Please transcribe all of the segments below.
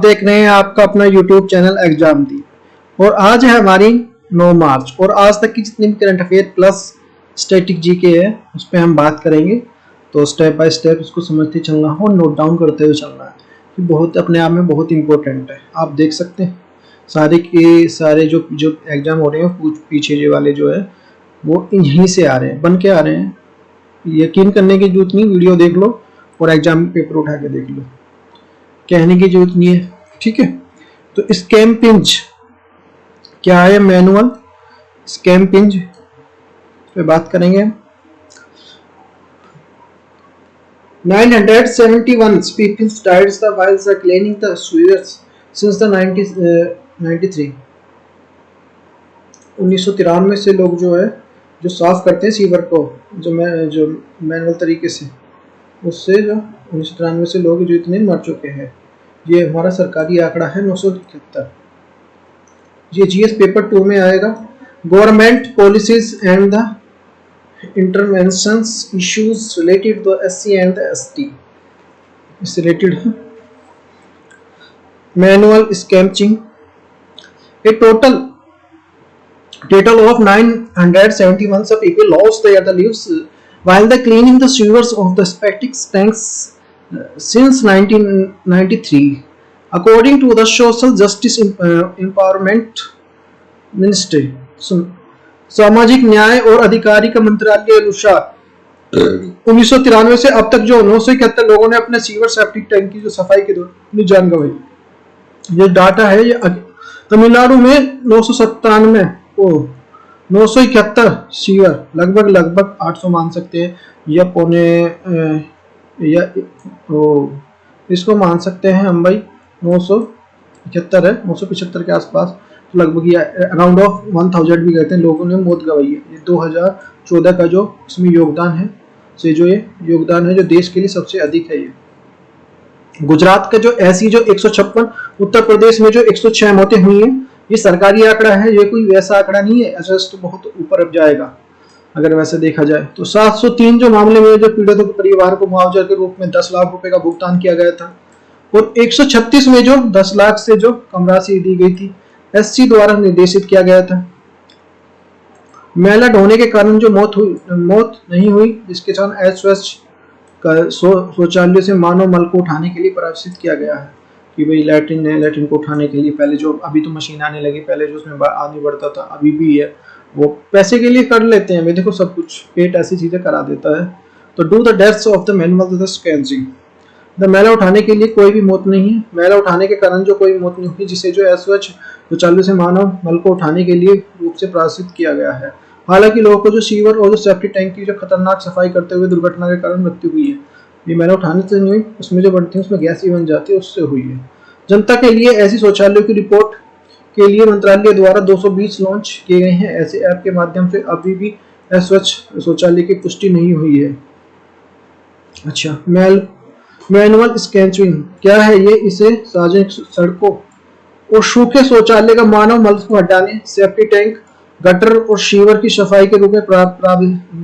देख रहे हैं आपका अपना YouTube चैनल एग्जाम दी। और आज है हमारी 9 मार्च और आज तक की जितनी भी current affair plus static GK है उस पर हम बात करेंगे। तो स्टेप बाय स्टेप इसको समझते चलना हो, नोट डाउन करते हुए चलना है कि बहुत अपने आप में बहुत इंपॉर्टेंट है। आप देख सकते हैं सारे के सारे जो जो एग्जाम हो रहे हैं पीछे जो वाले जो है वो इन्हीं से आ रहे हैं, बन के आ रहे हैं। यकीन करने की जरूरत नहीं, वीडियो देख लो और एग्जाम पेपर उठा के देख लो, कहने की जरूरत नहीं है। ठीक है, तो स्कैम पिंच क्या है, मैनुअल स्कैम पिंच पे बात करेंगे। 971 people died while cleaning the sewers since the 1993। 1993 से लोग जो है जो साफ करते हैं सीवर को जो मैनुअल तरीके से, उससे जो 1993 से लोग जो इतने मर चुके हैं। ये हमारा सरकारी आंकड़ा है 971। ये जीएस पेपर 2 में आएगा। Government policies and the interventions issues related to SC and ST, इससे रिलेटेड है। Manual scamping, a total of 971 people lost their lives while they cleaning the sewers of the septic tanks since 1993, according to the Social Justice Empowerment Ministry। सामाजिक न्याय और अधिकारिता मंत्रालय के अनुसार 1993 से अब तक जो 971 लोगों ने अपने सीवर सेप्टिक टैंक की जो सफाई के दौरान जान गंवाई। ये डाटा है, ये तमिलनाडु में 997 971 सीवर, लगभग 800 मान सकते हैं या पौने या इसको मान सकते हैं हम भाई 975 है, 975 के आसपास, तो लगभग अराउंड ऑफ 1000 भी कहते हैं लोगों ने मौत गंवाई है। ये 2014 का जो इसमें योगदान है से जो ये योगदान है जो देश के लिए सबसे अधिक है। ये गुजरात का जो ऐसी जो 156, उत्तर प्रदेश में जो 106 मौतें हुई हैं। ये सरकारी आंकड़ा है, ये कोई वैसा आंकड़ा नहीं है, ऐसा तो बहुत ऊपर अब जाएगा अगर वैसे देखा जाए। तो 703 जो मामले में जो पीड़ितों के परिवार को मुआवजा के रूप में 10 लाख रुपए का भुगतान किया गया था और 136 में जो 10 लाख से जो कम राशि दी गई थी एससी द्वारा निर्देशित किया गया था। मैला ढोने के कारण जो मौत नहीं हुई, जिसके साथ एसओएच का शौचालय से मानव मल को उठाने के लिए प्रदर्शित किया गया है कि भाई लैट्रिन है, लैट्रिन को उठाने के लिए पहले जो, अभी तो मशीन आने लगी, पहले जो उसमें आदमी बढ़ता था अभी भी है, वो पैसे के लिए कर लेते हैं। देखो सब कुछ पेट ऐसी चीजें करा देता है। तो do the deaths of the manual scamping, the मैला उठाने के लिए कोई भी मौत नहीं है। मैला उठाने के कारण जो कोई मौत नहीं हुई, जिसे जो एसओएच शौचालय से मानव मल को उठाने के लिए रूप से प्रदर्शित किया गया है। हालांकि लोगों को जो सीवर और जो सेप्टिक टैंक की जो खतरनाक सफाई करते हुए दुर्घटना के कारण मृत्यु हुई है, ये मैंने उठाने से नहीं हुई, उसमें जो बढ़ती है उसमें गैस ही बन जाती है, उससे हुई है। जनता के लिए ऐसी शौचालयों की रिपोर्ट के लिए मंत्रालय द्वारा 220 लॉन्च किए गए हैं। ऐसे ऐप के माध्यम से अभी भी एसओएच शौचालय की पुष्टि नहीं हुई है। अच्छा, मैनुअल स्कैम्पिंग क्या है ये? इसे सार्वजनिक सड़कों और सूखे शौचालय का मानव मल को हटाने, सेफ्टी टैंक, गटर और सीवर की सफाई के रूप में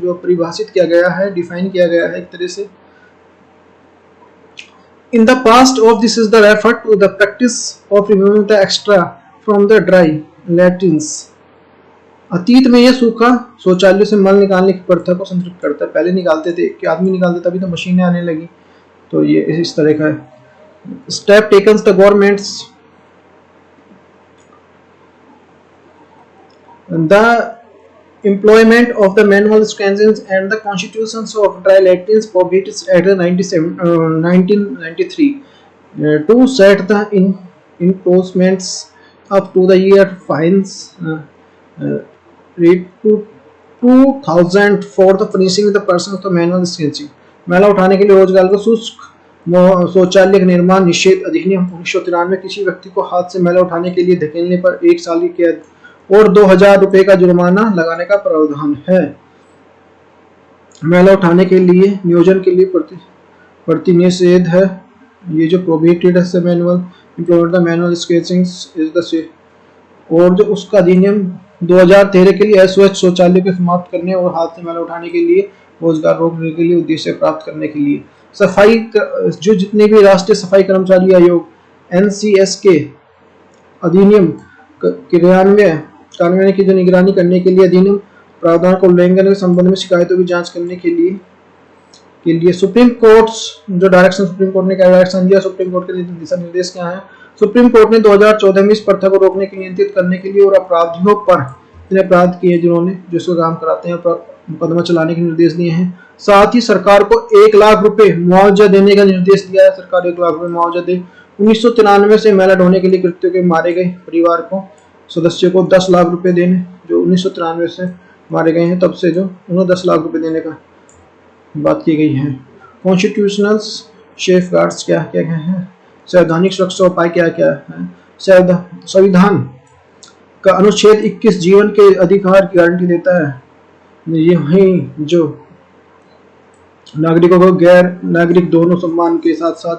जो परिभाषित किया गया है, डिफाइन किया गया है एक तरह से। In the past of this is the refer to the practice of removing the extra from the dry latrines। अतीत में यह सूखा शौचालय से मल निकालने की प्रथा को संदर्भित करता है। पहले निकालते थे कि आदमी निकालते, तभी तो मशीनें आने लगी। तो ये इस तरह का है। Step taken the governments, the employment of the manual scanners and the constitutions of dry latrines prohibited at 1993 to set the imposements up to the year fines rate to 2000 for the finishing the person of the manual scanners। मैला उठाने के लिए रोजगार को शुष्क शौचालय का निर्माण निषेध अधिनियम 1993 में किसी व्यक्ति को हाथ से मैला उठाने के लिए धकेलने पर 1 साल की कैद और 2000 रुपए का जुर्माना लगाने का प्रावधान है। मैला उठाने के लिए नियोजन के लिए प्रतिनिषेध है। ये जो प्रोहिबिटेड है manual employment the manual sketching is the, और जो उसका अधिनियम 2013 के लिए एसओएच शौचालय को समाप्त करने और हाथ से मैला उठाने के लिए रोजगार रोकने के लिए उद्देश्य प्राप्त करने के लिए। सफाई जो जितने भी राष्ट्रीय सफाई कर्मचारी आयोग NCS के अधिनियम कार्यान्वयन की जो निगरानी करने के लिए अधिनियम प्रावधान को उल्लंघन के संबंध में शिकायतों की जांच करने के लिए सुप्रीम कोर्ट जो डायरेक्शन सुप्रीम कोर्ट ने क्या डायरेक्शन दिया, सुप्रीम कोर्ट के दिशा निर्देश क्या है। सुप्रीम कोर्ट ने 2014 में इस प्रथा को रोकने के नियंत्रित करने के लिए और अपराधियों पर इतने अपराध किए जिन्होंने जिसको काम कराते हैं मुकदमा चलाने के निर्देश दिए हैं। साथ ही सरकार को 1 लाख रुपए मुआवजा देने का निर्देश दिया है। सरकार 1 लाख रुपए मुआवजा दे। 1993 से महिला ढोने के लिए कृत्यों के मारे गए परिवार को सदस्यों को 10 लाख रुपए देने, जो 1993 से मारे गए हैं तब से जो उन्हें 10 लाख रुपए देने का बात की गई है। कॉन्स्टिट्यूशनल सेफगार्ड्स क्या क्या हैं, संवैधानिक सुरक्षा उपाय क्या क्या है। संविधान का अनुच्छेद 21 जीवन के अधिकार की गारंटी देता है। यही जो नागरिकों को गैर नागरिक दोनों सम्मान के साथ साथ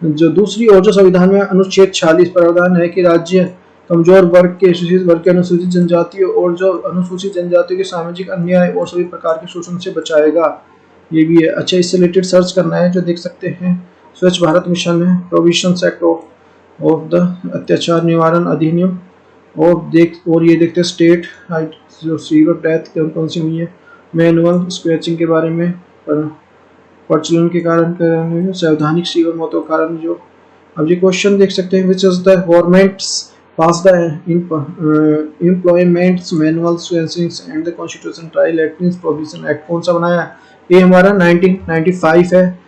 जो दूसरी ओर जो संविधान में अनुच्छेद 46 प्रावधान है कि राज्य कमजोर वर्ग के, सूचित वर्ग के, अनुसूचित जनजातियों और जो अनुसूचित जनजातियों के सामाजिक अन्याय और सभी प्रकार के शोषण से बचाएगा। ये भी है। अच्छा, इससे रिलेटेड सर्च करना है जो देख सकते हैं। स्वच्छ भारत मिशन है, प्रोविजंस एक्ट ऑफ द अत्याचार निवारण अधिनियम और ये देखते हैं स्टेट जो सीवर डेथ कौन सी हुई है, मैनुअल स्क्रैचिंग के बारे में, प्रचलन के कारण संवैधानिक सीवर मौतों के कारण जो। अब ये क्वेश्चन देख सकते हैं, विच is the governments pass the employments manual and the constitution trial act provision act कौन सा बनाया है। ये हमारा 1995 है,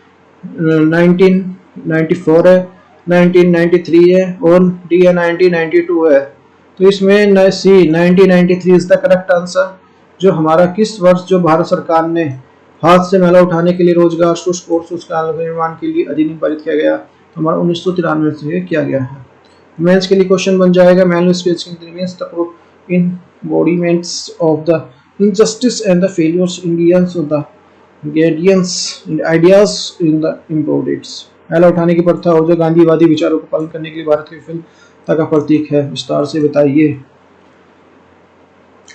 1994 है, 1993 है और डी है 1992 है। तो इसमें सी 1993 इज द करेक्ट आंसर। जो हमारा किस वर्ष जो भारत सरकार ने हाथ से मैला उठाने के लिए रोजगार शुष्क और शुष्क निर्माण के लिए अधिनियम पारित किया गया, तो हमारा 1993 से किया गया है। मेंस के लिए क्वेश्चन बन जाएगा, manual sketching means the embodiments of the injustice and the failures Indians of the guardians ideas in the imported. मैला उठाने की प्रथा और जो गांधीवादी विचारों को पालन करने के लिए भारत की विफलता का प्रतीक है। विस्तार से बताइए।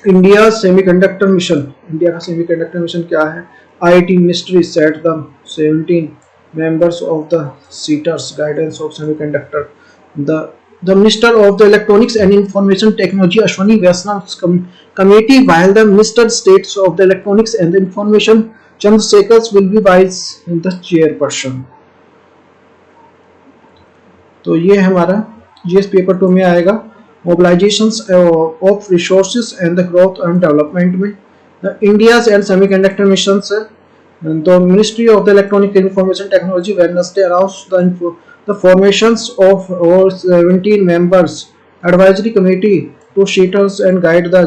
इंडिया सेमीकंडक्टर मिशन, इंडिया का सेमीकंडक्टर मिशन क्या है। IIT ministry set the 17 members of the CETA's guidance of semiconductor. The Minister of the Electronics and Information Technology Ashwani Vaishnav's committee, while the Minister States of the Electronics and the Information Chandrasekhar will be vice the chairperson. तो ये हमारा GS paper 2 में आएगा। Mobilisations of resources and the growth and development में India's and semiconductor missions. The Ministry of the Electronic and Information Technology Wednesday announced the formations of all 17 members advisory committee to sheeters and guide the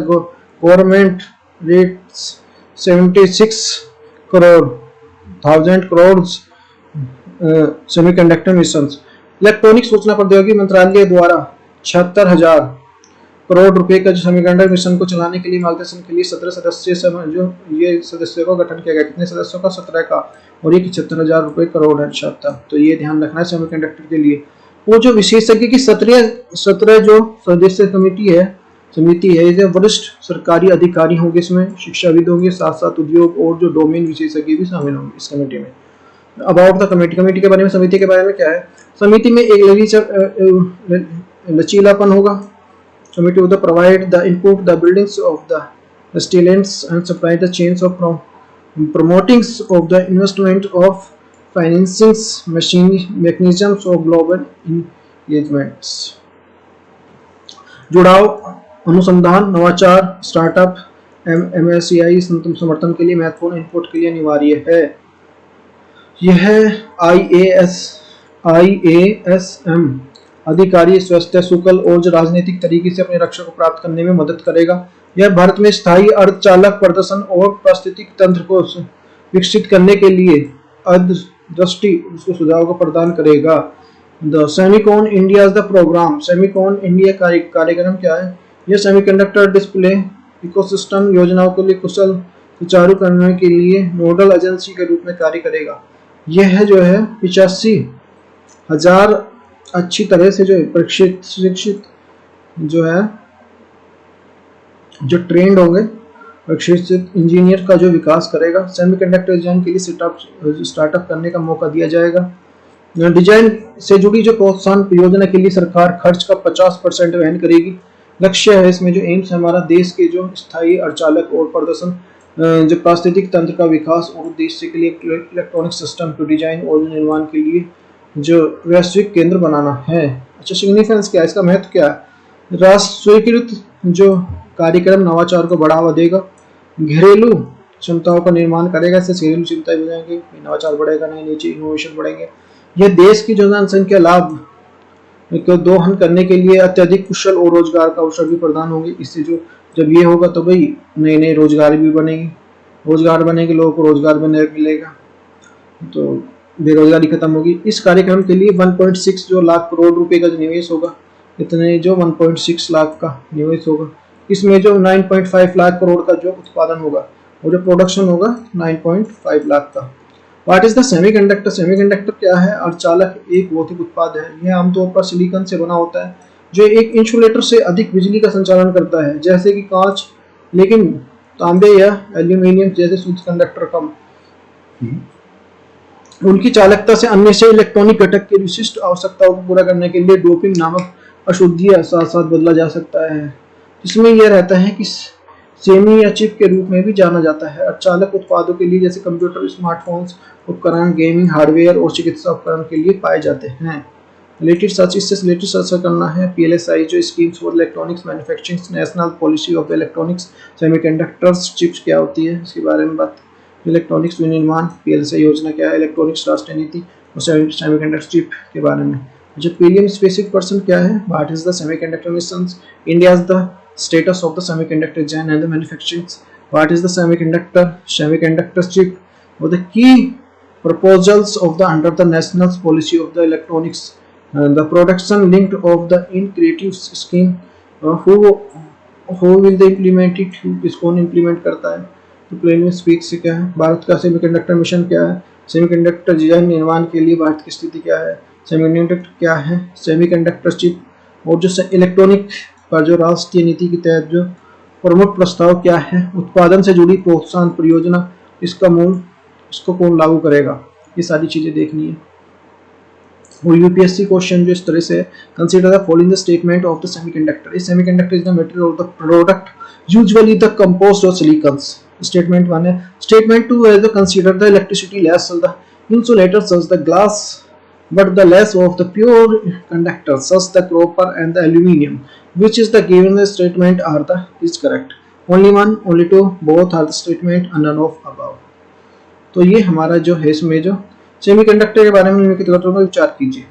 government rates 76 crores semiconductor missions. Electronic सूचना प्रौद्योगिकी मंत्रालय द्वारा 76,000 करोड़ रुपए का जो semiconductor mission को चलाने के लिए मार्गदर्शन के लिए 17 सदस्य जो ये सदस्यों का गठन किया गया। कितने सदस्यों का, 17 का, और ये 75,000 रुपए करोड़ है 76। तो ये ध्यान रखना है सेमीकंडक्टर के लिए। वो जो विशेषज्ञ की 17 जो सदस्य समिति है, जो वरिष्ठ सरकारी अधिकारी होंगे, इसमें शिक्षाविद होंगे, साथ साथ उद्योग और जो डोमेन विशेषज्ञ भी शामिल होंगे इस कमेटी में। अबाउट द कमेटी के बारे में, समिति के बारे में क्या है। समिति में एक लचीलापन होगा। Committee will provide the input, the buildings of the stallions and supply the chains of promoting of the investment of financing mechanisms of global engagements. जुड़ाव, अनुसंधान, नवाचार, स्टार्टअप, MSCI समर्थन के लिए महत्वपूर्ण इनपुट के लिए अनिवार्य है। यह IASM अधिकारी स्वास्थ्य शुक्ल और राजनीतिक तरीके से अपने लक्ष्य को प्राप्त करने में मदद करेगा। यह भारत में स्थायी अर्धचालक प्रदर्शन और पारिस्थितिक तंत्र को विकसित करने के लिए दृष्टि उसको सुझाव को प्रदान करेगा। The Semicon India the program, Semicon India कार्यक्रम क्या है। यह सेमीकंडक्टर डिस्प्ले इकोसिस्टम योजनाओं के लिए कुशल सुचारू करने के लिए नोडल एजेंसी के रूप में कार्य करेगा। यह जो है 85,000 अच्छी तरह से जो प्रशिक्षित जो है जो ट्रेंड होंगे प्रशिक्षित इंजीनियर का जो विकास करेगा। सेमीकंडक्टर डिजाइन के लिए स्टार्टअप करने का मौका दिया जाएगा। डिजाइन से जुड़ी जो प्रोत्साहन परियोजना के लिए सरकार खर्च का 50% वहन करेगी। लक्ष्य है इसमें जो एम्स है हमारा, देश के जो स्थायी अर्धचालक और प्रदर्शन जो पारिस्थितिक तंत्र का विकास और उद्देश्य के लिए इलेक्ट्रॉनिक सिस्टम को डिजाइन और निर्माण के लिए जो वैश्विक केंद्र बनाना है। अच्छा, सिग्निफिकेंस क्या है, इसका महत्व क्या है? राष्ट्र स्वीकृत जो कार्यक्रम नवाचार को बढ़ावा देगा, घरेलू क्षमताओं का निर्माण करेगा, इससे घरेलू क्षमताएं बढ़ेंगी, नवाचार बढ़ेगा, नए नीचे इनोवेशन बढ़ेंगे। यह देश की जनसंख्या लाभ को दोहन करने के लिए अत्यधिक कुशल और रोजगार का अवसर भी प्रदान होंगे। इससे जो जब ये होगा तो भाई नए नए रोजगार भी बनेंगे, रोजगार बनेंगे, लोगों को रोजगार मिलेगा, तो बेरोजगारी खत्म होगी। इस कार्यक्रम के लिए 1.6 जो लाख करोड़ रुपए का निवेश होगा, इतने जो 1.6 लाख का निवेश होगा, इसमें जो 9.5 लाख करोड़ का जो उत्पादन होगा और जो प्रोडक्शन होगा 9.5 लाख का। What is the semiconductor? Semiconductor क्या है? अर्धचालक एक भौतिक उत्पाद है। यह आमतौर पर सिलिकॉन से बना होता है जो एक इंसुलेटर से अधिक बिजली का संचालन करता है, जैसे कि कांच, लेकिन तांबे या एल्यूमीनियम जैसे शुद्ध कंडक्टर कम। उनकी चालकता से अन्य से इलेक्ट्रॉनिक घटक की विशिष्ट आवश्यकताओं को पूरा करने के लिए डोपिंग नामक अशुद्धियां साथ साथ बदला जा सकता है, जिसमें यह रहता है कि सेमी या चिप के रूप में भी जाना जाता है। अर्धचालक उत्पादों के लिए जैसे कंप्यूटर, स्मार्टफोन्स उपकरण, गेमिंग हार्डवेयर और चिकित्सा उपकरण के लिए पाए जाते हैं। रिलेटेड सर्च, इससे रिलेटेड सर्च करना है PLSI जो schemes for electronics manufacturing national policy of the electronics semiconductors chips क्या होती है, इसके बारे में बात। इलेक्ट्रॉनिक्स विनिर्माण PLSI योजना क्या है, इलेक्ट्रॉनिक्स राष्ट्रीय नीति और सेमीकंडक्टर चिप के बारे में। जो पीरियम स्पेसिफिक पर्सन क्या है, what is the semiconductor missions, India is the status of the semiconductor design and the manufacturing, what is the semiconductor chip, or the key proposals of the under the national policy of the electronics, the production linked of the in creative scheme, who will they implement it, किसको implement करता है। तो plane में speak से क्या है, भारत का semiconductor mission क्या है, सेमीकंडक्टर डिजाइन निर्माण के लिए भारत की स्थिति क्या है, सेमीकंडक्टर क्या है, सेमीकंडक्टर चिप, और जो इलेक्ट्रॉनिक पर जो राष्ट्रीय नीति के तहत जो प्रमुख प्रस्ताव क्या है, उत्पादन से जुड़ी प्रोत्साहन परियोजना, इसका मूल, इसको कौन लागू करेगा, ये सारी चीजें देखनी है। और यूपीएससी क्वेश्चन जो इस तरह से, consider the following the statement of the semiconductor, इस semiconductor is the material of the product usually the composed of silicons. Statement 1 है। स्टेटमेंट 2 है the consider the electricity less the insulator such the glass but the less of the pure conductor such the copper and the aluminum, which is the given the statement are the is correct, only one, only two, both are the statement and none of above। तो ये हमारा जो है इसमें जो semiconductor के बारे में निम्नलिखित तत्वों पर विचार कीजिए।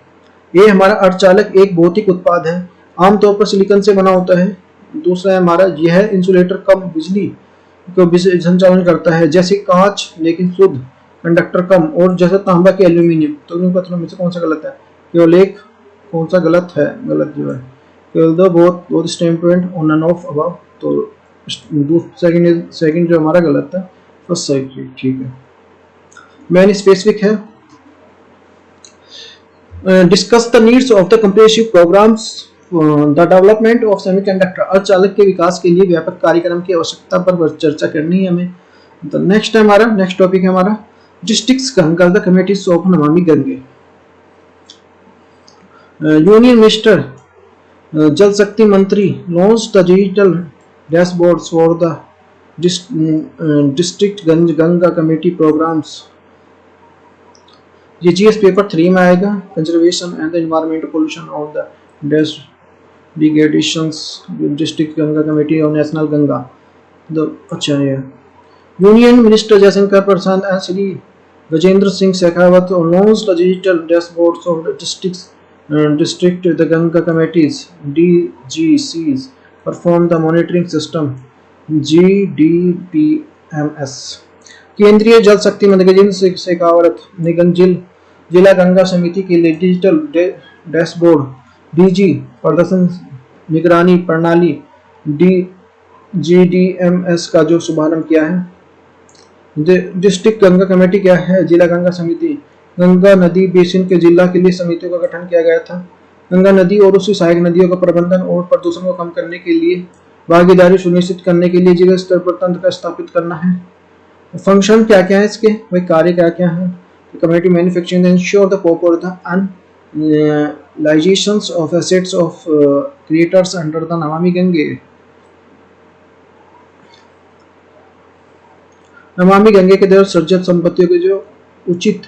ये हमारा अर्धचालक एक भौतिक उत्पाद है, आमतौर पर सिलिकॉन से बना होता है। दूसरा है हमारा यह इंसुलेटर कम बिजली को संचालन करता है, जैसे कांच लेकिन शुद्ध कंडक्टर कम, और जैसे तांबा के एल्यूमिनियम। तो इन कथनों में से कौन सा गलत है? केवल एक, कौन सा गलत है? गलत जो है केवल दो, बोथ स्टेटमेंट और नन ऑफ अबव। तो सेकंड जो हमारा गलत है, फर्स्ट सही, ठीक है। मैन स्पेसिफिक है, discuss the needs of the comprehensive programs the development of semiconductor, अर्धचालक के विकास के लिए व्यापक कार्यक्रम की आवश्यकता पर चर्चा करनी है हमें। तो नेक्स्ट है हमारा, नेक्स्ट टॉपिक है हमारा districts Ganga committees of Namami Gange. Union minister Jal Shakti मंत्री launch the digital dashboards for the district Ganga committee programs. ये जीएस पेपर 3 में आएगा, conservation and the environmental pollution of the degradations district Ganga committee और नेशनल गंगा। अच्छा, ये union minister Jaishankar Prasad and Shri Gajendra Singh Shekhawat launched the digital dashboards of the district the Ganga committees DGCs perform the monitoring system GDPMS। केंद्रीय जल शक्ति मंत्री गजेंद्र सिंह शेखावत ने जिला गंगा समिति के लिए डिजिटल डैशबोर्ड DG प्रदर्शन निगरानी प्रणाली GDMS का जो शुभारंभ किया है। डिस्ट्रिक्ट गंगा कमेटी क्या है? जिला गंगा समिति। गंगा नदी बेसिन के जिला के लिए समितियों का गठन किया गया था। गंगा नदी और उसकी सहायक नदियों का प्रबंधन और प्रदूषण को कम करने के लिए भागीदारी सुनिश्चित करने के लिए जिला स्तर पर तंत्र का स्थापित करना है। फंक्शन क्या क्या है इसके, वही कार्य क्या क्या है? the community manufacturing to ensure the proper the unlizations of assets of creators under the Namami Gange. Namami Gange के तहत सर्जित संपत्तियों के जो उचित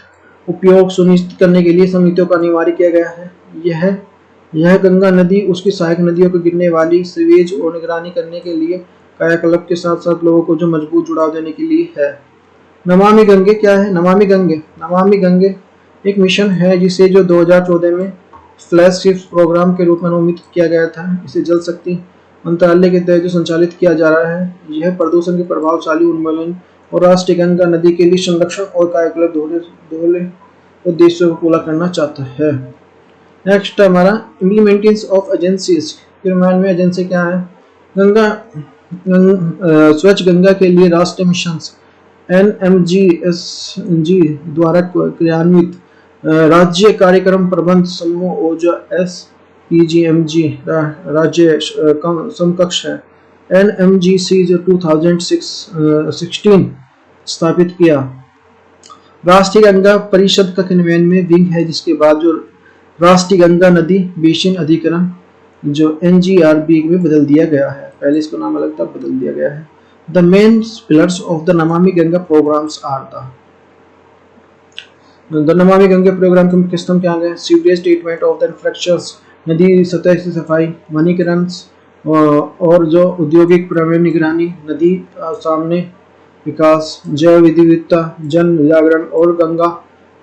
उपयोग सुनिश्चित करने के लिए समितियों का अनिवार्य किया गया है। यह गंगा नदी उसकी सहायक नदियों को गिरने वाली सीवेज और निगरानी करने के लिए कायाकल्प के साथ साथ लोगों को जो मजबूत जुड़ाव देने के लिए है। नमामि गंगे क्या है? नमामि गंगे एक मिशन है जिसे जो 2014 में फ्लैगशिप प्रोग्राम के रूप में नामित किया गया था। इसे जल शक्ति मंत्रालय के तहत जो संचालित किया जा रहा है। यह प्रदूषण के प्रभावशाली उन्मूलन और राष्ट्रीय गंगा नदी के लिए संरक्षण और कायाकल्प दोहरे उद्देश्यों को पूरा करना चाहता है। नेक्स्ट हमारा इम्प्लीमेंटेशन ऑफ एजेंसीज। क्रियान्वयन में एजेंसी क्या है? स्वच्छ गंगा के लिए राष्ट्रीय मिशन NMGSG द्वारा क्रियान्वित राज्य कार्यक्रम प्रबंध समूह और जो SPGMG राज्य समकक्ष है। NMGC जो 2016 स्थापित किया। राष्ट्रीय गंगा परिषद का क्रियान्वयन में विंग है, जिसके बाद जो राष्ट्रीय गंगा नदी बेसिन अधिकरण जो NGRB में बदल दिया गया है। पहले इसको नाम अलग था, बदल दिया गया है। The main pillars of the Namami Ganga programmes are the Namami Ganga programme के मुख्य स्तंभ क्या है? Sewerage treatment of the infrastructures, नदी सतह की सफाई, वनीकरण और जो औद्योगिक पर्यावरण निगरानी, नदी सामने विकास, जैव विविधता, जन जागरण और गंगा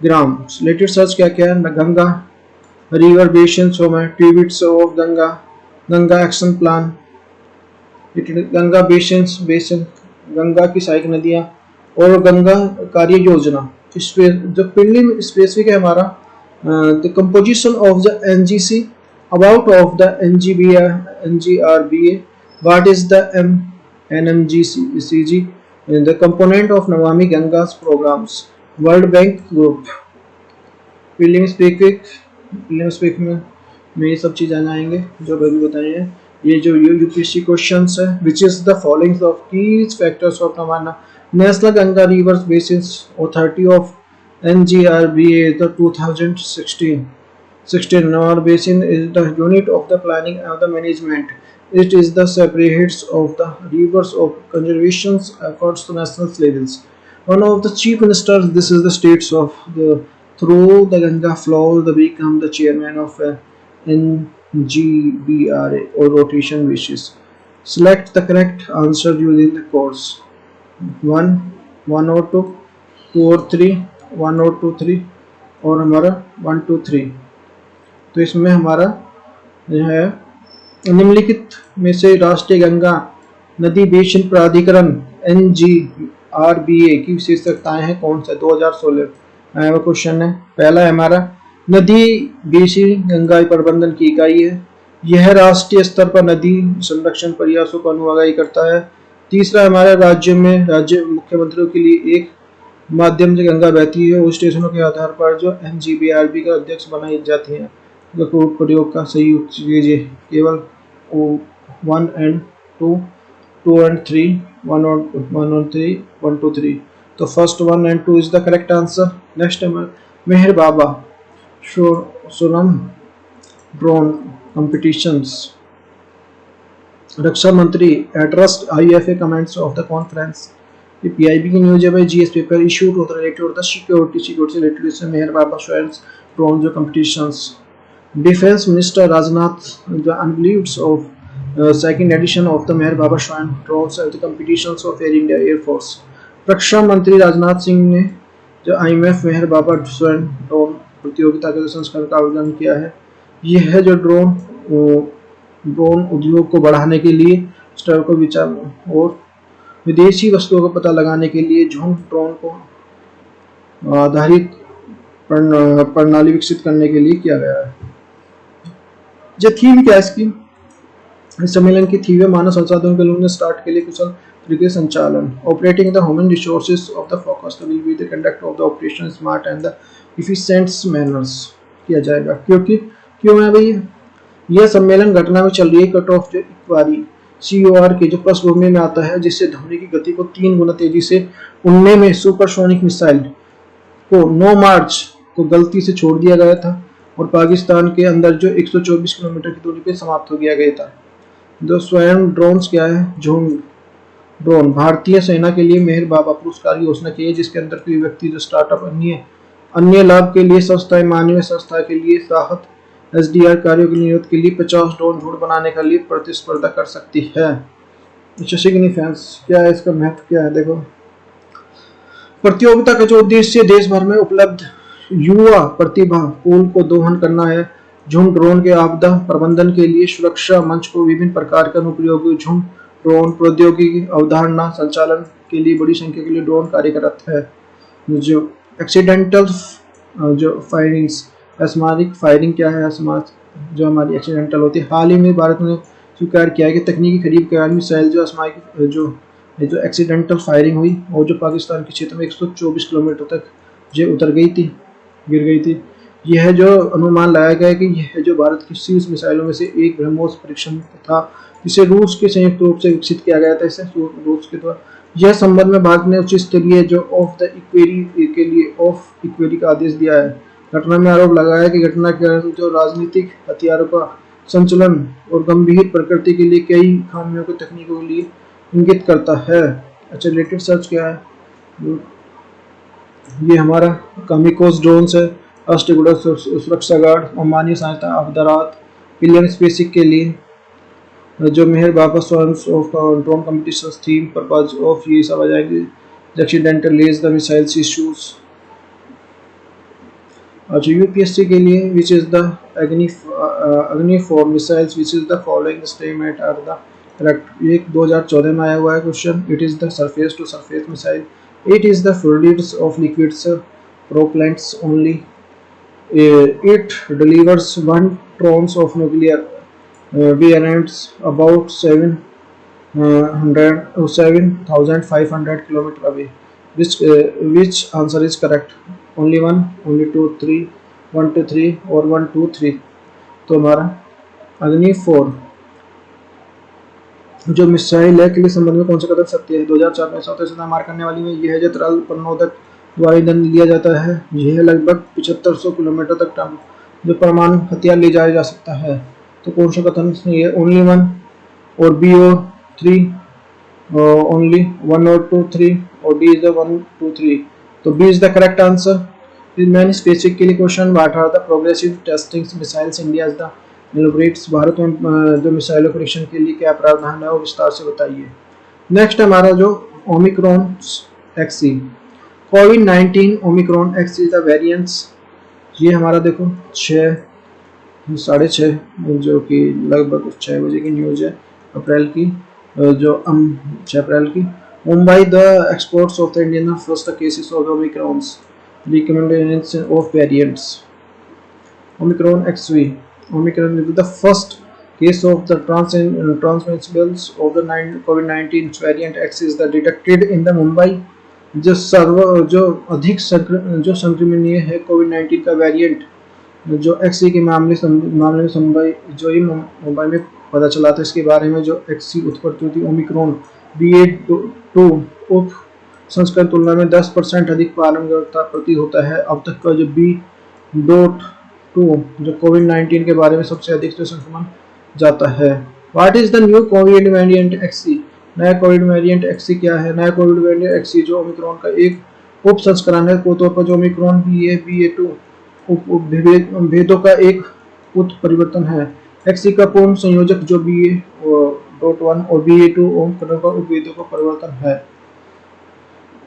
ग्राम। रिलेटेड सर्च क्या क्या है? Ganga river basin tributes of Ganga action plan, Ganga basin Ganga की सहायक नदियां और गंगा कार्य योजना। जो पिंडली स्पेसिफिक है हमारा the composition of the NGC, about of the NGRBA, what is the NMGCG, the component of Namami Ganga's programs, World Bank Group। Film speak में ये सब चीज़ आ जाएंगे जो अभी बताए हैं। ये जो UPSC क्वेश्चंस है, which is the following of key factors of हमारा national Ganga reverse basin authority of NGRBA the 2016 Namar Basin is the unit of the planning and the management. It is the separates of the rivers of conservation efforts to national levels. One of the chief ministers, this is the states of the through the Ganga flow, the become the chairman of NGBRA or rotation basis. Select the correct answer using the course 1 or 2, 2 or 3, 1 or 2, 3 और हमारा 1 2 3। तो इसमें हमारा जो है निम्नलिखित में से राष्ट्रीय गंगा नदी बेसिन प्राधिकरण NGRBA की विशेषताएं हैं कौन सा? 2016 वो क्वेश्चन है। पहला है हमारा नदी बेसिन गंगा प्रबंधन की इकाई है। यह राष्ट्रीय स्तर पर नदी संरक्षण प्रयासों को अनुयायी करता है। तीसरा हमारे राज्य मुख्यमंत्रियों के लिए एक माध्यम से गंगा बहती है और स्टेशनों के आधार पर जो NGBRB का अध्यक्ष बनाई जाती है। प्रयोग का सही कीजिए केवल 1 and 2, 2 and 3, 1 और 3, 1 2 3। तो first 1 and 2 is the correct answer. Next है मेहर बाबा सोनम ड्रोन कॉम्पिटिशंस। रक्षा मंत्री addressed IFA comments of the conference. ये PIB की न्यूज है भाई। GS पेपर इशूड होता है रिलेटेड होता है सिक्योरिटी से रिलेटेड से मेहर बाबा शोएंस ड्रोन जो competitions. Defense Minister Rajnath the unveiled of second edition of the Meher Baba Shrine drones at the competitions of Air India Air Force। रक्षा मंत्री राजनाथ सिंह ने जो IMF मेहर बाबा स्वर्ण ड्रोन प्रतियोगिता के संस्करण का आयोजन किया है। यह जो ड्रोन उद्योग को बढ़ाने के लिए स्तर को विचार और विदेशी वस्तुओं का पता लगाने के लिए झुंड ड्रोन को आधारित प्रणाली विकसित करने के लिए किया गया है। जो थीम क्या है इसकी? इस सम्मेलन की थीम है मानव संसाधनों के लोगों ने स्टार्ट के लिए कुशल तरीके संचालन। Operating the human resources of the focus will be the conduct of the operation smart and the efficient manners किया जाएगा। क्यों है भाई? यह सम्मेलन घटना में चल रही है कट ऑफ जो इक्वारी COR के जो पृष्ठभूमि में आता है, जिससे ध्वनि की गति को 3 गुना तेजी से उड़ने में सुपरसोनिक मिसाइल को 9 मार्च को गलती से छोड़ दिया गया था और पाकिस्तान के अंदर जो 124 किलोमीटर की दूरी पे समाप्त हो गया गया था। जो स्वयं ड्रोन्स क्या है, झुंड ड्रोन भारतीय सेना के लिए मेहर बाबा पुरस्कार की घोषणा की है, जिसके अंदर कोई व्यक्ति जो स्टार्टअप अन्य अन्य लाभ के लिए संस्थाएं मानवीय संस्था के लिए राहत एसडीआर कार्यों की नियुक्ति के लिए 50 ड्रोन झुंड बनाने के लिए प्रतिस्पर्धा कर सकती है। सिग्निफिकेंस क्या है, इसका महत्व क्या है, देखो प्रतियोगिता का जो उद्देश्य देश भर में उपलब्ध युवा प्रतिभा पूल को दोहन करना है। झुंड ड्रोन के आपदा प्रबंधन के लिए सुरक्षा मंच को विभिन्न प्रकार के अनुप्रयोगी झुंड ड्रोन प्रौद्योगिकी अवधारणा संचालन के लिए बड़ी संख्या के लिए ड्रोन कार्यरत है। जो एक्सीडेंटल जो फायरिंग्स, असमारिक फायरिंग क्या है, जो हमारी एक्सीडेंटल होती है। हाल ही में भारत ने स्वीकार किया है कि तकनीकी खरीद के कारण मिसाइल जो असमारिक जो एक्सीडेंटल फायरिंग हुई और जो पाकिस्तान के क्षेत्र में 124 किलोमीटर तक जो उतर गई थी, गिर गई थी। यह जो अनुमान लगाया गया है कि यह जो भारत की शीर्ष मिसाइलों में से एक ब्रह्मोस परीक्षण था, जिसे रूस के संयुक्त रूप से विकसित किया गया था। इसे रूस के द्वारा यह संबंध में भारत ने उच्च स्तरीय जो ऑफ द इक्वेरी के लिए ऑफ इक्वेरी का आदेश दिया है। घटना में आरोप लगाया कि घटना के कारण जो राजनीतिक हथियारों का संचलन और गंभीर प्रकृति के लिए कई खामियों के तकनीकों के लिए इंगित करता है। अच्छा, रिलेटेड सर्च क्या है, ये हमारा कामिकोस ड्रोन्स है, अष्टगुड़ा सुरक्षा गार्ड, ओमानी सहायता आपदारात, पिलियन स्पेसिक के लिए जो Meher Baba swarms of drone competition theme purpose of ये सब आ जाएंगे। एक्सीडेंटल लेज द मिसाइल्स इश्यूज। अच्छा, यूपीएससी के लिए which is the Agni four missiles which is the following statement are the correct. ये 2014 में आया हुआ है क्वेश्चन। It is the surface to surface missile, it is the fluids of liquids propellants only, it delivers 1 tons of nuclear variants about 7,500 kilometer away. Which answer is correct? Only one, only two, three, 1 2 3 और 1 2 3। तो हमारा अग्नि 4 जो missile है के लिए संबंध में कौन सा कदम सकती है। 2004 में सौते से मार करने वाली में यह जो तरल परमाणुक द्वारा ईंधन लिया जाता है। यह लगभग 7500 किलोमीटर तक टन जो परमाणु हथियार ले जाया जा सकता है। तो कौन सा कथन नहीं है, ओनली 1 और BO3 ओनली 1 और 2 3 और D इज द 1 2 3। तो B is the correct answer. Main specific के लिए question, what are the progressive testing missiles India is the एलिब्रेट्स। भारत में जो मिसाइलों परीक्षण के लिए क्या प्रावधान है वो विस्तार से बताइए। नेक्स्ट हमारा जो Omicron XE, covid Omicron XE the variants. ये हमारा देखो 6:30 जो कि लगभग 6 बजे की न्यूज़ है अप्रैल की, जो 6 अप्रैल की। Mumbai the exports of the Indian first cases of Omicrons recommendation of variants. Omicron XV, Omicron will be the first case of the transmissibles of the COVID-19 variant X is the detected in the Mumbai। जो अधिक जो संक्रमणीय है कोविड-19 का variant जो XE के मामले में जो ही मुंबई में पता चला था। इसके बारे में जो XE उत्पत्ति हुई थी ओमिक्रॉन BA.2 उप संस्करण तुलना में 10% अधिक पारंगतता प्रतीत होता है। अब तक का जो B.2 जो कोविड-19 के बारे में सबसे अधिक जो संक्रमण जाता है। What is the new Covid variant XE, नया कोविड वेरिएंट XE क्या है। नया कोविड वेरिएंट XE जो ओमिक्रॉन का एक उप संस्करण है। तौर पर जो ओमिक्रॉन BA.2 भेदों का एक उत्परिवर्तन है। XE का पूर्ण संयोजक जो BA.1 और BA.2 ओमिक्रॉन का उपभेदों का परिवर्तन है।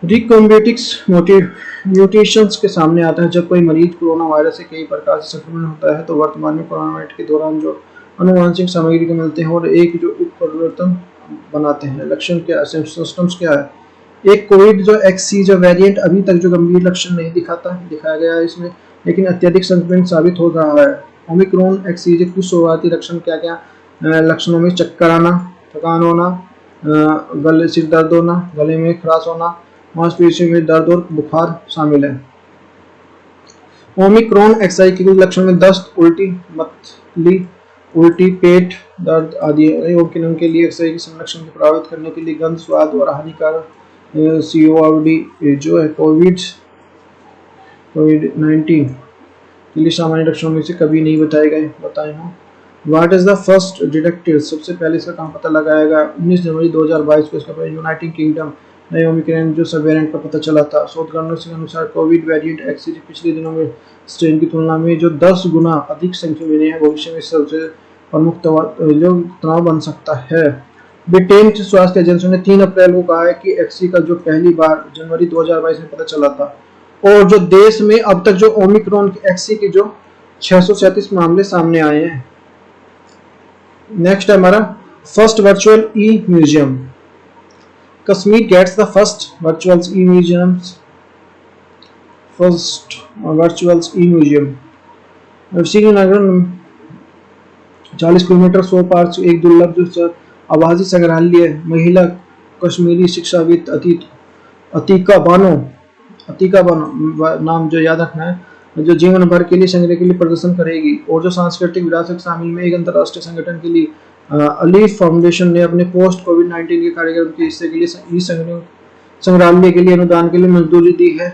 रिकॉम्बिटिक्स म्यूटेशंस के सामने आता है जब कोई मरीज कोरोना वायरस से कई प्रकार से संक्रमण होता है। तो वर्तमान में कोरोना वायरस के दौरान जो अनुवांशिक सामग्री को मिलते हैं और एक जो उत्परिवर्तन बनाते हैं। लक्षण क्या, सिम्टम्स क्या है। एक कोविड जो XE जो वेरिएंट अभी तक जो गंभीर लक्षण नहीं दिखाया गया है इसमें, लेकिन अत्यधिक संक्रमण साबित हो रहा है। ओमिक्रॉन XE के कुछ शुरुआती लक्षण क्या क्या लक्षणों में चक्कर आना, थकान होना, गले सिर दर्द होना, गले में खराश होना, मांसपेशियों में दर्द और बुखार शामिल है। ओमिक्रॉन XI के कुछ लक्षण में दस्त, उल्टी, मतली, उल्टी, पेट दर्द आदि है। ओमिक्रॉन के लिए XI के संरक्षण को प्रभावित करने के लिए गंध, स्वाद और हानिकारक COPD जो है कोविड-19 के लिए सामान्य लक्षणों में से कभी नहीं बताए हैं। What is the first detected, सबसे पहले इसका कहाँ पता लगाया गया? 19 जनवरी 2022 को इसका यूनाइटेड किंगडम नए ओमिक्रॉन जो सब वेरिएंट का पता चला था। शोधकर्ताओं के अनुसार कोविड वेरिएंट एक्सी पिछले दिनों में स्ट्रेन की तुलना में जो 10 गुना अधिक संख्या में है, भविष्य में सबसे प्रमुख तनाव बन सकता है। ब्रिटेन की स्वास्थ्य एजेंसी ने 3 अप्रैल को कहा है कि एक्सी का जो पहली बार जनवरी 2022 में पता चला था, और जो देश में अब तक जो ओमिक्रॉन एक्सी के जो 637 मामले सामने आए हैं। नेक्स्ट है हमारा first virtual e museum. Kashmir gets the first virtual e museums. First virtual e museum Srinagar 40 kilometre 100 पार से एक दुर्लभ जो आवासीय संग्रहालय महिला कश्मीरी शिक्षाविद अतीका बानो नाम जो याद रखना है, जो जीवन भर के लिए संग्रह के लिए प्रदर्शन करेगी। और जो सांस्कृतिक विरासत शामिल में एक अंतर्राष्ट्रीय संगठन के लिए अलीफ फाउंडेशन ने अपने पोस्ट कोविड-19 के कार्यक्रम के हिस्से के लिए संग्रहालय के लिए अनुदान के लिए मंजूरी दी है।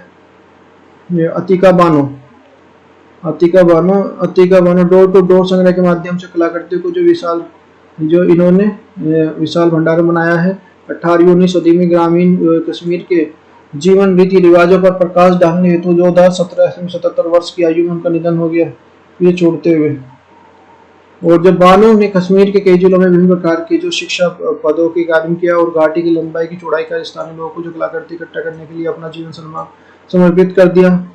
Atiqa Bano door to door संग्रह के माध्यम से कलाकृतियों को जो इन्होंने विशाल भंडार बनाया है। 18वीं सदी में ग्रामीण कश्मीर के जीवन रीति रिवाजों पर प्रकाश डालने हेतु 2017 वर्ष की आयु में उनका निधन हो गया, ये छोड़ते हुए। और जब बानो ने कश्मीर के कई जिलों में विभिन्न प्रकार के जो शिक्षा पदों के कार्य किया और घाटी की लंबाई की चौड़ाई का स्थानीय लोगों को जो कलाकृति इकट्ठा करने के लिए अपना जीवन समर्पित कर दिया।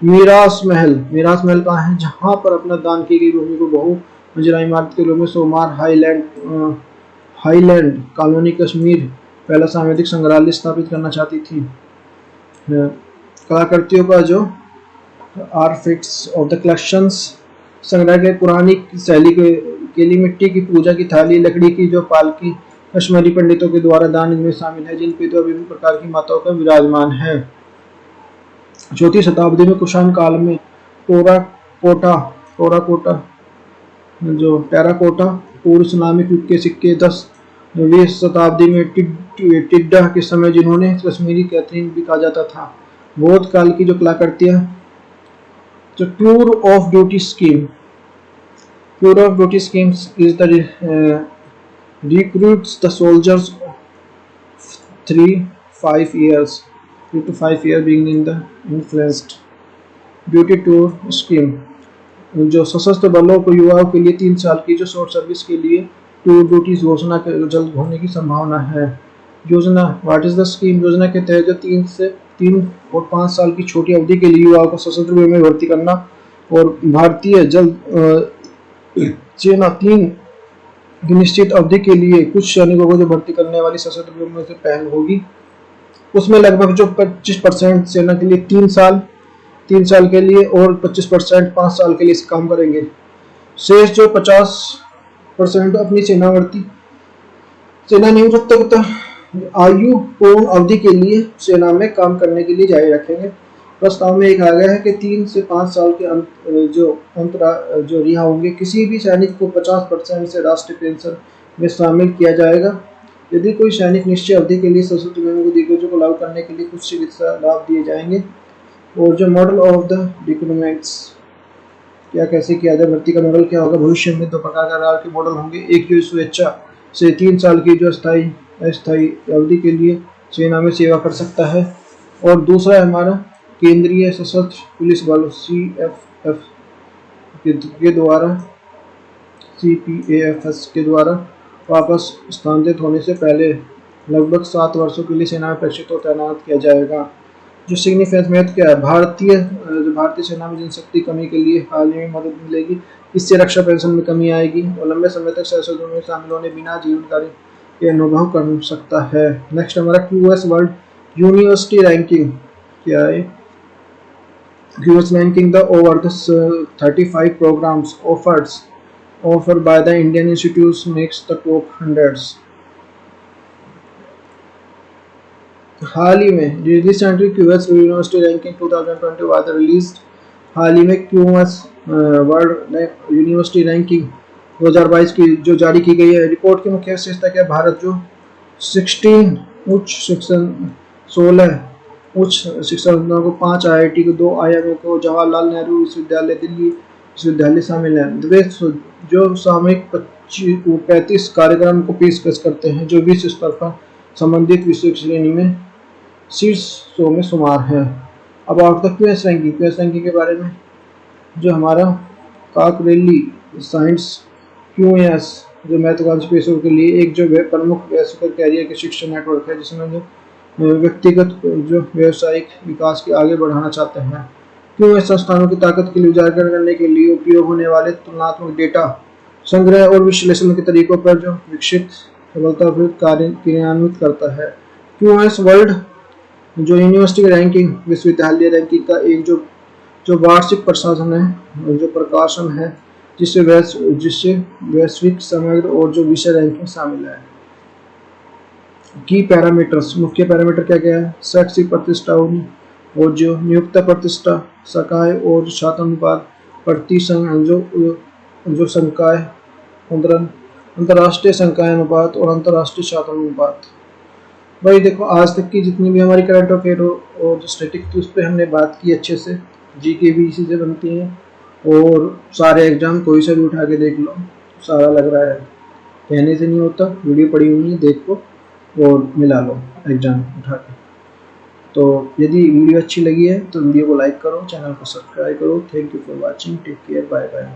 मीरास महल कहाँ है? जहाँ पर अपना दान की गई भूमि को बहु मंजिला इमारत के रूप में सोमार हाईलैंड कॉलोनी कश्मीर पहला सामुदायिक संग्रहालय स्थापित करना चाहती थी। कलाकृतियों का जो आर्टिफैक्ट्स ऑफ द कलेक्शंस संग्रह के पुरानी शैली के लिए मिट्टी की पूजा की थाली, लकड़ी की जो पालकी कश्मीरी पंडितों के द्वारा दान इनमें शामिल है, जिन पे तो विभिन्न प्रकार की माताओं का विराजमान है। 4वीं शताब्दी में कुषाण काल में टेराकोटा पूर्व इस्लामिक युग के सिक्के 10वीं शताब्दी में टिड्डा के समय जिन्होंने कश्मीरी कैथरीन भी कहा जाता था। बौद्ध काल की जो कलाकृतियां जो tour of duty schemes is the recruits the soldiers 3 to 5 years being in the influenced duty tour scheme, जो सशस्त्र बलों को युवाओं के लिए 3 साल की जो शॉर्ट सर्विस के लिए टूर ड्यूटी घोषणा जल्द होने की संभावना है। योजना व्हाट इज द स्कीम? योजना के तहत जो 3 और 5 साल की छोटी अवधि के लिए युवाओं को सशस्त्र बलों में भर्ती करना, और भारतीय सेना 3 की निश्चित अवधि के लिए कुछ सैनिकों को जो भर्ती करने वाली सशस्त्र बलों में से पहल होगी। उसमें लगभग जो 25% सेना के लिए 3 साल के लिए और 25% 5 साल के लिए काम करेंगे। शेष जो 50% अपनी सेना निवृत्त आयु पूर्ण अवधि के लिए सेना में काम करने के लिए जारी रखेंगे। प्रस्ताव में कहा गया है कि 3 से 5 साल के जो रिहा होंगे, किसी भी सैनिक को 50% से राष्ट्रीय पेंशन में शामिल किया जाएगा। यदि कोई सैनिक निश्चित अवधि के लिए सशस्त्र बलों को दिग्गजों को लागू करने के लिए कुछ चिकित्सा लाभ दिए जाएंगे। और जो मॉडल ऑफ द रिक्रूटमेंट्स कैसे किया जाए, भर्ती का मॉडल क्या होगा? भविष्य में 2 प्रकार के मॉडल होंगे। एक जो स्वेच्छा से 3 साल की जो अस्थायी अवधि के लिए सेना में सेवा कर सकता है, और दूसरा है हमारा केंद्रीय सशस्त्र पुलिस बल CPAFS के द्वारा वापस स्थानांतरित होने से पहले लगभग 7 वर्षों के लिए सेना में प्रशिक्षित और तैनात किया जाएगा। जो सिग्निफिकेंस महत्व क्या है? भारतीय सेना में जनशक्ति कमी के लिए हाल ही में मदद मिलेगी। इससे रक्षा पेंशन में कमी आएगी और लंबे समय तक सशस्त्र में शामिल होने बिना जीवनकारी के अनुभव कर सकता है। नेक्स्ट हमारा QS वर्ल्ड यूनिवर्सिटी रैंकिंग क्या है? QS ranking the over the 35 programs offered by the Indian institutes makes the top 100s. हाल ही में recently QS university ranking 2020 was released। हाल ही में QS वर्ल्ड यूनिवर्सिटी रैंकिंग 2022 की जो जारी की गई है। रिपोर्ट की मुख्य विशेषता क्या है? भारत जो 16 उच्च शिक्षण 16 उच्च शिक्षा संस्थानों को 5 IIT को 2 IIM को जवाहरलाल नेहरू विश्वविद्यालय दिल्ली विश्वविद्यालय शामिल हैं। वे जो सामयिक 35 कार्यक्रम को पेशकश करते हैं जो विश्व स्तर पर संबंधित विषय की श्रेणी में शीर्ष 100 में शुमार है। अब आउट द क्यूएस रैंकिंग के बारे में, जो हमारा काकरेली साइंस क्यूएस जो महत्वाकांक्षी पेशों के लिए एक जो प्रमुख वैश्विक कैरियर के शिक्षा नेटवर्क है, जिसमें जो व्यक्तिगत जो व्यावसायिक विकास के आगे बढ़ाना चाहते हैं। क्यूएस संस्थानों की ताकत के लिए उजागर करने के लिए उपयोग होने वाले तुलनात्मक डेटा संग्रह और विश्लेषण के तरीकों पर जो विकसित सफलतापूर्वक क्रियान्वित करता है। क्यूएस वर्ल्ड जो यूनिवर्सिटी रैंकिंग विश्वविद्यालय रैंकिंग का एक जो वार्षिक प्रशासन है, जो प्रकाशन है, जिससे वैश्विक समग्र और जो विषय रैंकिंग शामिल है। की पैरामीटर्स, मुख्य पैरामीटर क्या क्या है? शैक्षिक प्रतिष्ठा और जो नियुक्ता प्रतिष्ठा, संकाय और छात्रानुपात, प्रति जो संकाय, अंतर्राष्ट्रीय संकाय अनुपात और अंतर्राष्ट्रीय छात्रानुपात। भाई देखो, आज तक की जितनी भी हमारी करंट अफेयर और जो स्टैटिक थी उस पर हमने बात की अच्छे से। जीके भी इसी से बनती हैं और सारे एग्जाम कोई सा भी उठा के देख लो, सारा लग रहा है। कहने से नहीं होता, वीडियो पड़ी हुई है, देखो और मिला लो एग्जाम उठा के। तो यदि वीडियो अच्छी लगी है तो वीडियो को लाइक करो, चैनल को सब्सक्राइब करो। Thank you for watching, take care, bye bye.